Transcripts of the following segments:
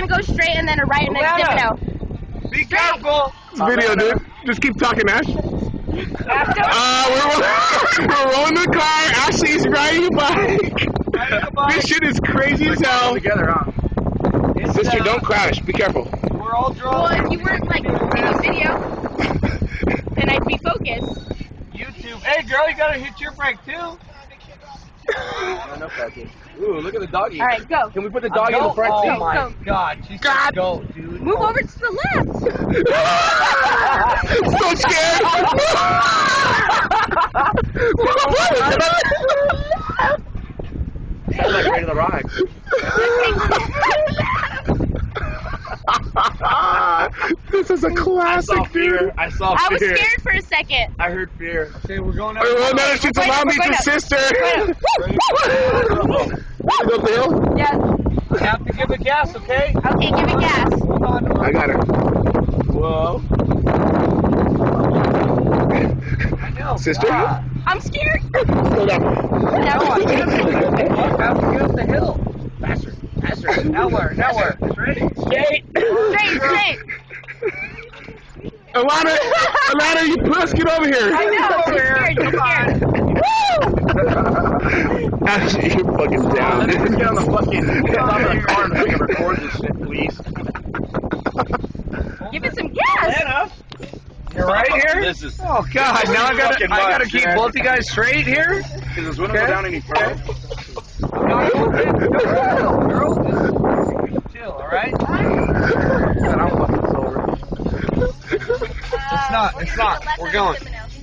gonna go straight and then a right and then Semino. Be careful. It's a video, dude. Just keep talking, Ash. We're rolling the car. Ashley's riding a bike. This shit is crazy as hell. Together, huh? Sister, don't crash. Be careful. We're all drunk. Well, if you weren't like taking video, then I'd be focused. YouTube. Hey, girl, you gotta hit your brake too. Ooh, look at the doggy. All right, go. Can we put the doggy in the front Oh seat? my God, she's God. go, dude. Move over to the left. So scared. Sounds like ready to ride. This is a classic, dude. I saw I was fear. scared for a second. I heard fear. Okay, we're going up. Oh, no, she's allowed me to sister. Go, Bill. Yeah. You have to give it gas, okay? Okay, give it gas. Hold on. I got her. Whoa. I know. Sister? Ah. I'm scared. Slow down. No, I can't. I have to get up the hill. Faster, faster. Now where? It's ready. Straight. Straight. Alana, you puss, get over here. I know. I'm scared. Actually, you're fucking down. Let's just get on the fucking top of the car and we can record this shit, please. Give it some gas. You're right here? This is Oh God! Now I gotta keep man. both you guys straight here. because we don't go down any further. Girl, just chill, alright? It's not.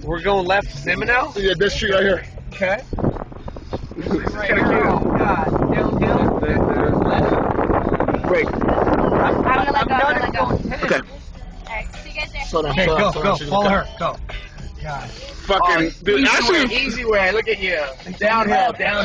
We're going left to Semino? Yeah, this street right here. Okay. Right here. Oh, God. Downhill. Wait. I'm gonna let go. Okay. Alright, see you guys there. Slow down. Okay, slow go. down, slow down. Follow her. Go. God. Fucking dude. Actually, Easy way. Look at you. Downhill.